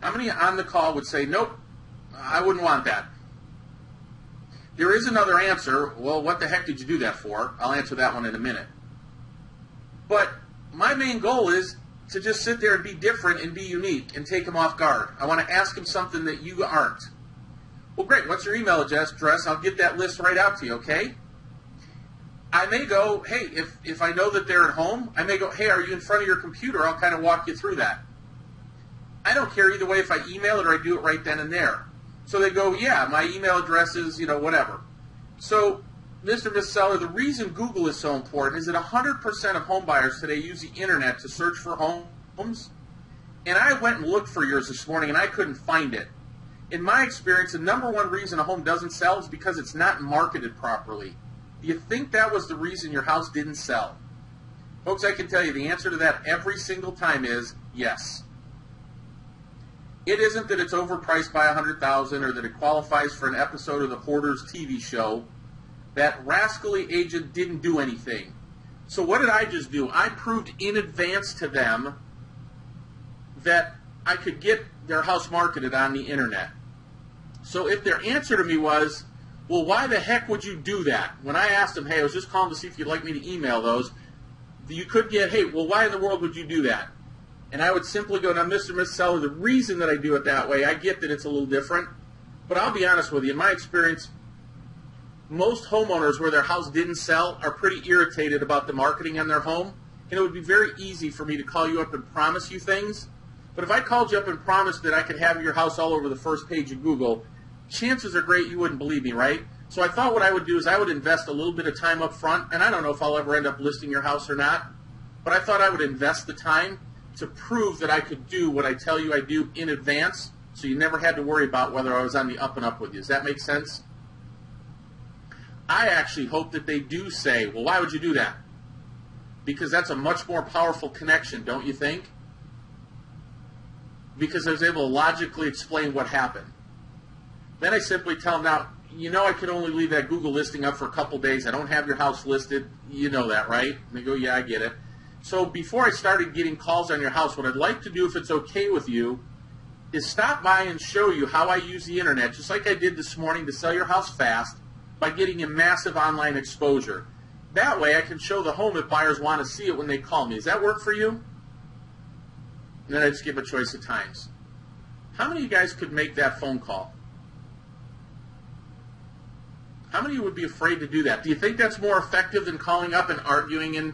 How many on the call would say, nope, I wouldn't want that? There is another answer. Well, what the heck did you do that for? I'll answer that one in a minute. But my main goal is to just sit there and be different and be unique and take them off guard. I want to ask them something that you aren't. Well, great. What's your email address? I'll get that list right out to you, okay? I may go, hey, if I know that they're at home, I may go, hey, are you in front of your computer? I'll kind of walk you through that. I don't care either way if I email it or I do it right then and there. So they go, yeah, my email address is, whatever. So Mr. and Mrs. Seller, the reason Google is so important is that 100% of home buyers today use the internet to search for homes. And I went and looked for yours this morning, and I couldn't find it. In my experience, the number one reason a home doesn't sell is because it's not marketed properly. Do you think that was the reason your house didn't sell? Folks, I can tell you the answer to that every single time is yes. It isn't that it's overpriced by $100,000 or that it qualifies for an episode of the Hoarders TV show. That rascally agent didn't do anything. So what did I just do? I proved in advance to them that I could get their house marketed on the internet. So if their answer to me was, well, why the heck would you do that? When I asked them, hey, I was just calling to see if you'd like me to email those, you could get, hey, well, why in the world would you do that? And I would simply go, now, Mr. and Mrs. Seller, the reason that I do it that way, I get that it's a little different, but I'll be honest with you. In my experience, most homeowners where their house didn't sell are pretty irritated about the marketing on their home, and it would be very easy for me to call you up and promise you things. But if I called you up and promised that I could have your house all over the first page of Google, chances are great you wouldn't believe me, right? So I thought what I would do is I would invest a little bit of time up front, and I don't know if I'll ever end up listing your house or not, but I thought I would invest the time to prove that I could do what I tell you I do in advance, so you never had to worry about whether I was on the up and up with you. Does that make sense? I actually hope that they do say, well, why would you do that? Because that's a much more powerful connection, don't you think? Because I was able to logically explain what happened. Then I simply tell them, now, you know I could only leave that Google listing up for a couple days. I don't have your house listed. You know that, right? And they go, yeah, I get it. So before I started getting calls on your house, what I'd like to do, if it's okay with you, is stop by and show you how I use the internet, just like I did this morning, to sell your house fast by getting a massive online exposure. That way I can show the home if buyers want to see it when they call me. Does that work for you? And then I just give a choice of times. How many of you guys could make that phone call? How many of you would be afraid to do that? Do you think that's more effective than calling up and arguing and,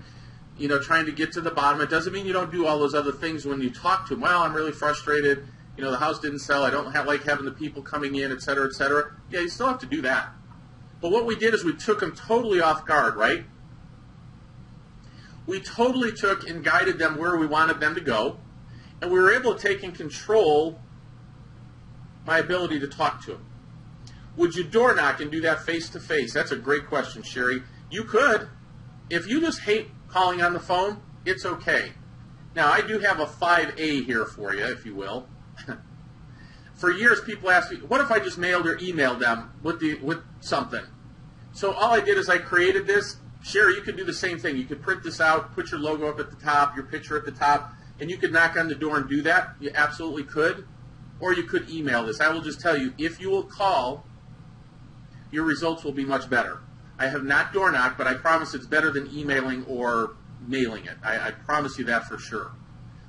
you know, trying to get to the bottom? It doesn't mean you don't do all those other things when you talk to them. Well, I'm really frustrated. You know, the house didn't sell. I don't like having the people coming in, et cetera, et cetera. Yeah, you still have to do that. But what we did is we took them totally off guard, right? We totally took and guided them where we wanted them to go. And we were able to take and control my ability to talk to them. Would you door knock and do that face-to-face? That's a great question, Sherry. You could. If you just hate calling on the phone, it's okay. Now, I do have a 5A here for you, if you will. For years, people asked me, what if I just mailed or emailed them with something? So all I did is I created this. Sherry, you could do the same thing. You could print this out, put your logo up at the top, your picture at the top, and you could knock on the door and do that. You absolutely could. Or you could email this. I will just tell you, if you will call, your results will be much better. I have not door knocked, but I promise it's better than emailing or mailing it. I promise you that for sure.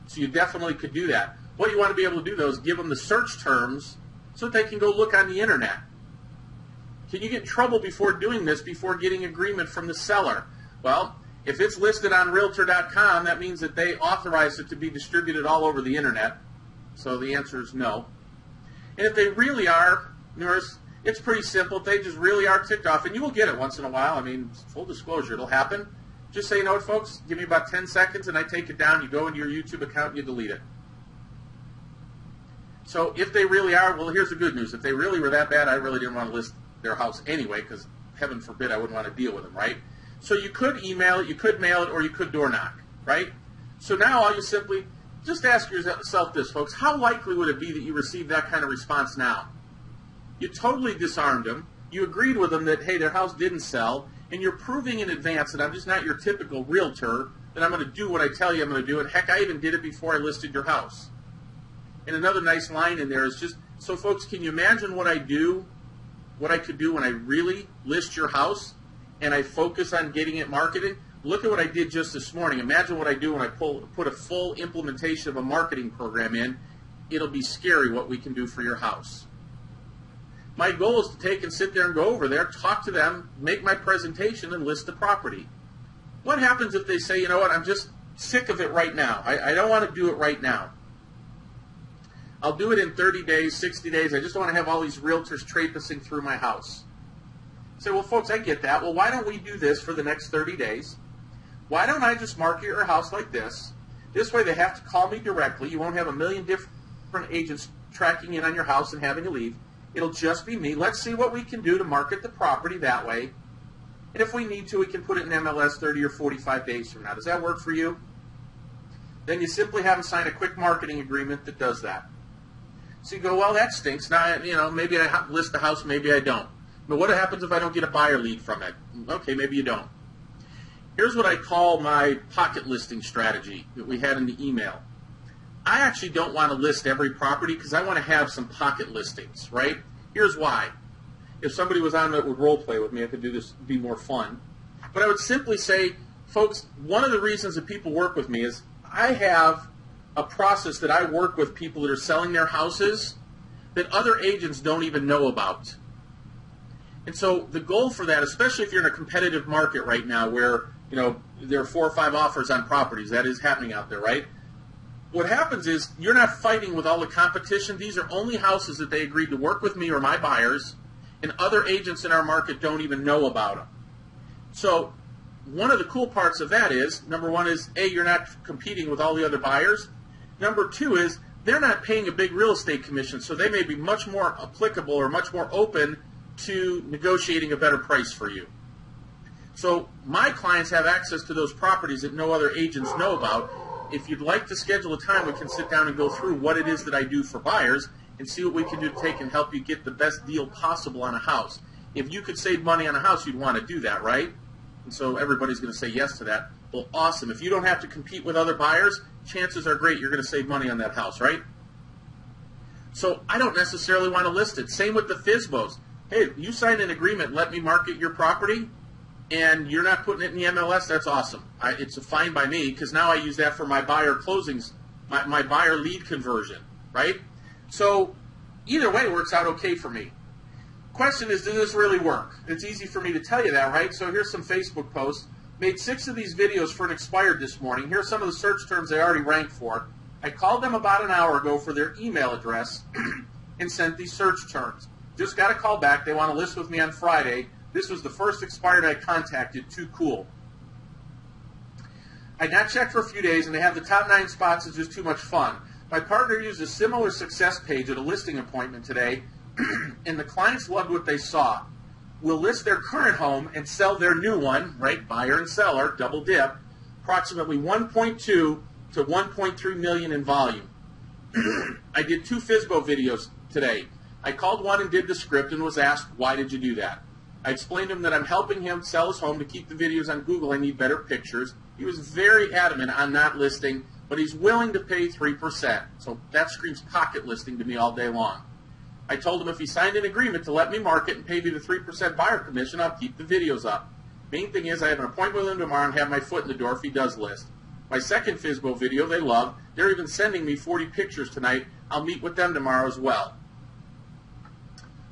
So you definitely could do that. What you want to be able to do, though, is give them the search terms so that they can go look on the internet. Can you get in trouble before doing this, before getting agreement from the seller? Well, if it's listed on Realtor.com, that means that they authorized it to be distributed all over the internet. So the answer is no. And if they really are, nurse, it's pretty simple. If they just really are ticked off, and you will get it once in a while. I mean, full disclosure, it'll happen. Just say, you know what, folks, give me about 10 seconds, and I take it down. You go into your YouTube account, and you delete it. So if they really are, well, here's the good news. If they really were that bad, I really didn't want to list their house anyway, because heaven forbid I wouldn't want to deal with them, right? So you could email it, you could mail it, or you could door knock, right? So now all you simply, just ask yourself this, folks. How likely would it be that you receive that kind of response now? You totally disarmed them. You agreed with them that, hey, their house didn't sell, and you're proving in advance that I'm just not your typical realtor, that I'm going to do what I tell you I'm going to do, and heck, I even did it before I listed your house. And another nice line in there is just, so folks, can you imagine what I do, what I could do when I really list your house and I focus on getting it marketed? Look at what I did just this morning. Imagine what I do when I put a full implementation of a marketing program in. It'll be scary what we can do for your house. My goal is to take and sit there and go over there, talk to them, make my presentation, and list the property. What happens if they say, you know what, I'm just sick of it right now. I don't want to do it right now. I'll do it in 30 days, 60 days. I just don't want to have all these realtors traipsing through my house. Say, well, folks, I get that. Well, why don't we do this for the next 30 days? Why don't I just market your house like this? This way they have to call me directly. You won't have a million different agents tracking in on your house and having to leave. It'll just be me. Let's see what we can do to market the property that way. And if we need to, we can put it in MLS 30 or 45 days from now. Does that work for you? Then you simply have to sign a quick marketing agreement that does that. So you go, well, that stinks. Now, maybe I list the house, maybe I don't. But what happens if I don't get a buyer lead from it? Okay, maybe you don't. Here's what I call my pocket listing strategy that we had in the email. I actually don't want to list every property because I want to have some pocket listings, right? Here's why. If somebody was on that would role play with me, I could do this, be more fun. But I would simply say, folks, one of the reasons that people work with me is I have a process that I work with people that are selling their houses that other agents don't even know about. And so the goal for that, especially if you're in a competitive market right now where, there are 4 or 5 offers on properties, that is happening out there, right? What happens is you're not fighting with all the competition. These are only houses that they agreed to work with me or my buyers, and other agents in our market don't even know about them. So one of the cool parts of that is, number one is, A, you're not competing with all the other buyers. Number two is they're not paying a big real estate commission, so they may be much more applicable or much more open to negotiating a better price for you. So my clients have access to those properties that no other agents know about. If you'd like to schedule a time, we can sit down and go through what it is that I do for buyers and see what we can do to take and help you get the best deal possible on a house. If you could save money on a house, you'd want to do that, right? And so everybody's going to say yes to that. Well, awesome. If you don't have to compete with other buyers, chances are great you're going to save money on that house, right? So I don't necessarily want to list it. Same with the FSBOs. Hey, you signed an agreement, let me market your property, and you're not putting it in the MLS, that's awesome. It's fine by me because now I use that for my buyer closings, my buyer lead conversion, right? So either way works out okay for me. Question is, does this really work? It's easy for me to tell you that, right? So here's some Facebook posts. Made 6 of these videos for an expired this morning. Here's some of the search terms they already ranked for. I called them about an hour ago for their email address and sent these search terms. Just got a call back. They want to list with me on Friday. This was the first expired I contacted. Too cool. I not checked for a few days, and they have the top 9 spots. It's just too much fun. My partner used a similar success page at a listing appointment today, and the clients loved what they saw. We'll list their current home and sell their new one, right? Buyer and seller, double dip, approximately 1.2 to 1.3 million in volume. I did 2 FSBO videos today. I called one and did the script and was asked, why did you do that? I explained to him that I'm helping him sell his home to keep the videos on Google. I need better pictures. He was very adamant on not listing, but he's willing to pay 3%. So that screams pocket listing to me all day long. I told him if he signed an agreement to let me market and pay me the 3% buyer commission, I'll keep the videos up. Main thing is I have an appointment with him tomorrow and have my foot in the door if he does list. My second FSBO video they love. They're even sending me 40 pictures tonight. I'll meet with them tomorrow as well.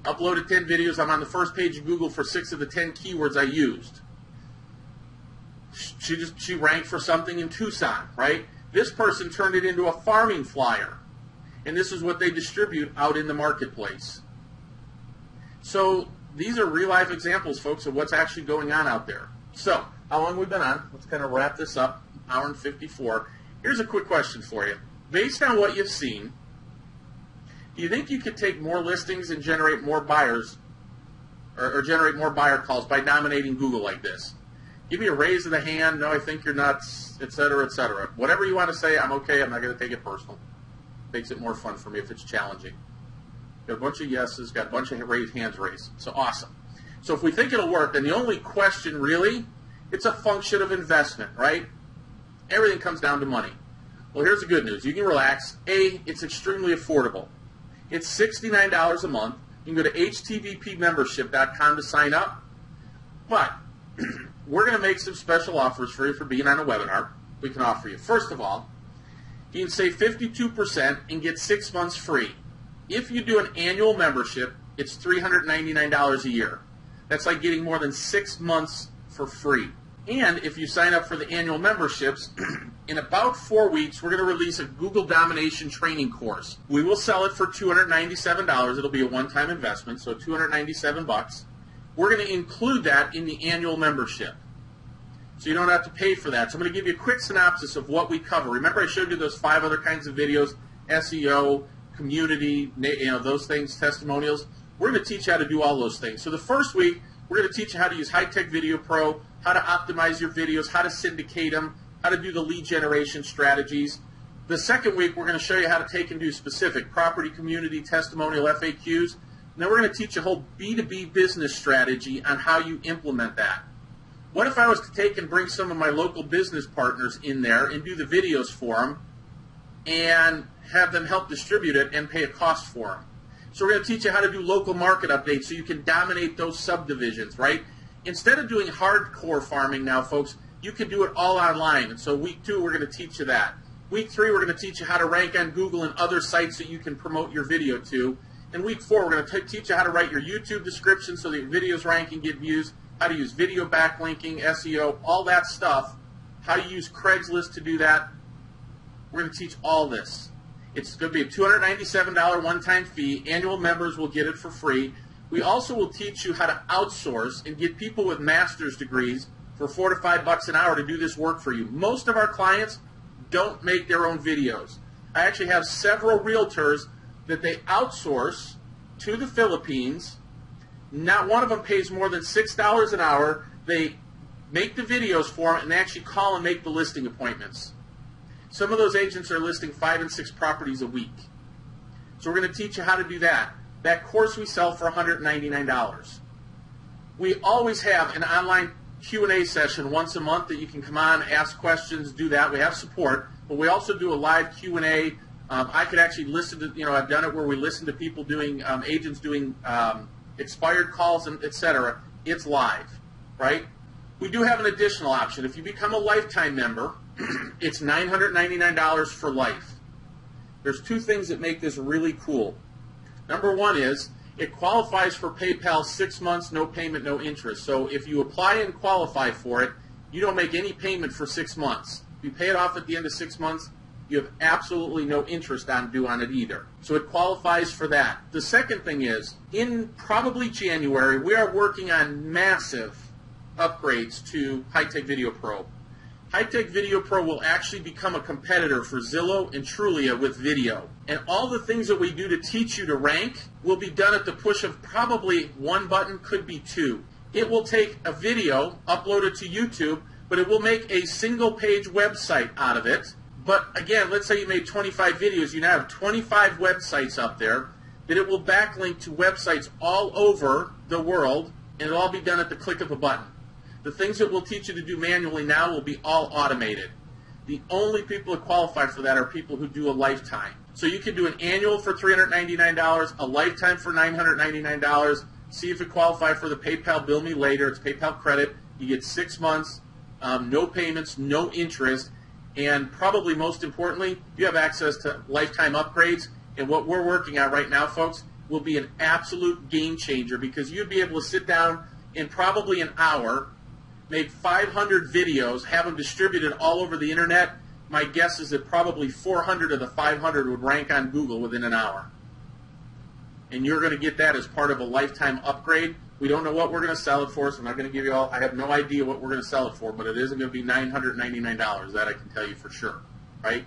Uploaded 10 videos. I'm on the first page of Google for 6 of the 10 keywords I used. She ranked for something in Tucson, right? This person turned it into a farming flyer. And this is what they distribute out in the marketplace. So these are real-life examples, folks, of what's actually going on out there. So how long have we been on? Let's kind of wrap this up. Hour and 54. Here's a quick question for you. Based on what you've seen, do you think you could take more listings and generate more buyers or generate more buyer calls by dominating Google like this? Give me a raise of the hand. No, I think you're nuts, etc., etc. Whatever you want to say, I'm okay. I'm not going to take it personal. Makes it more fun for me if it's challenging. Got a bunch of yeses, got a bunch of hands raised. So awesome. So if we think it'll work, then the only question really, it's a function of investment, right? Everything comes down to money. Well, here's the good news. You can relax. A, it's extremely affordable. It's $69 a month. You can go to htvpmembership.com to sign up. But we're going to make some special offers for you for being on a webinar. We can offer you. First of all, you can save 52% and get 6 months free. If you do an annual membership, it's $399 a year. That's like getting more than 6 months for free. And if you sign up for the annual memberships, in about 4 weeks, we're going to release a Google Domination training course. We will sell it for $297. It'll be a one-time investment, so $297. we're going to include that in the annual membership. So you don't have to pay for that. So I'm going to give you a quick synopsis of what we cover. Remember I showed you those 5 other kinds of videos, SEO, community, those things, testimonials. We're going to teach you how to do all those things. So the first week, we're going to teach you how to use HiTech Video Pro, how to optimize your videos, how to syndicate them, how to do the lead generation strategies. The second week, we're going to show you how to take and do specific property, community, testimonial, FAQs. And then we're going to teach you a whole B2B business strategy on how you implement that. What if I was to take and bring some of my local business partners in there and do the videos for them and have them help distribute it and pay a cost for them? So we're going to teach you how to do local market updates so you can dominate those subdivisions, right? Instead of doing hardcore farming now, folks, you can do it all online. And so week 2, we're going to teach you that. Week 3, we're going to teach you how to rank on Google and other sites that you can promote your video to. And week 4, we're going to teach you how to write your YouTube description so that your videos rank and get views, how to use video backlinking, SEO, all that stuff, how to use Craigslist to do that. We're going to teach all this. It's going to be a $297 one-time fee. Annual members will get it for free. We also will teach you how to outsource and get people with master's degrees for $4 to $5 an hour to do this work for you. Most of our clients don't make their own videos. I actually have several realtors that they outsource to the Philippines. Not one of them pays more than $6 an hour. They make the videos for them and they actually call and make the listing appointments. Some of those agents are listing 5 and 6 properties a week. So we're going to teach you how to do that. That course we sell for $199. We always have an online Q&A session once a month that you can come on, ask questions, do that. We have support, but we also do a live Q&A. I could actually listen to, I've done it where we listen to people doing, agents doing expired calls, and etc. It's live, right? We do have an additional option. If you become a lifetime member, it's $999 for life. There's 2 things that make this really cool. Number 1 is it qualifies for PayPal 6 months, no payment, no interest. So if you apply and qualify for it, you don't make any payment for 6 months. If you pay it off at the end of 6 months, you have absolutely no interest due on it either. So it qualifies for that. The second thing is, in probably January, we are working on massive upgrades to HiTech Video Pro. HiTech Video Pro will actually become a competitor for Zillow and Trulia with video. And all the things that we do to teach you to rank will be done at the push of probably 1 button, could be 2. It will take a video, upload it to YouTube, but it will make a single-page website out of it. But again, let's say you made 25 videos. You now have 25 websites up there that it will backlink to websites all over the world, and it'll all be done at the click of a button. The things that we'll teach you to do manually now will be all automated. The only people that qualify for that are people who do a lifetime. So you can do an annual for $399, a lifetime for $999, see if you qualify for the PayPal Bill Me Later. It's PayPal credit. You get 6 months, no payments, no interest, and probably most importantly, you have access to lifetime upgrades. And what we're working on right now, folks, will be an absolute game changer, because you'd be able to sit down in probably an hour, make 500 videos, have them distributed all over the internet. My guess is that probably 400 of the 500 would rank on Google within an hour. And you're going to get that as part of a lifetime upgrade. We don't know what we're going to sell it for, so I'm not going to give you all, I have no idea what we're going to sell it for, but it isn't going to be $999. That I can tell you for sure, right?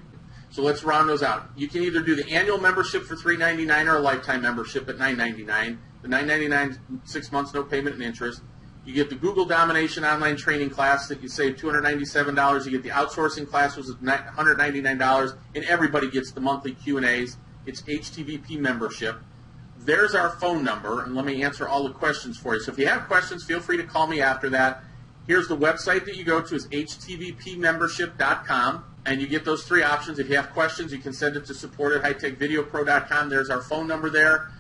So let's round those out. You can either do the annual membership for $399 or a lifetime membership at $999. The $999, 6 months, no payment and interest. You get the Google Domination online training class that you save $297. You get the outsourcing class, which is $199, and everybody gets the monthly Q&As. It's HTVP membership. There's our phone number, and let me answer all the questions for you. So if you have questions, feel free to call me after that. Here's the website that you go to, is htvpmembership.com, and you get those 3 options. If you have questions, you can send it to support@hitechvideopro.com. There's our phone number there.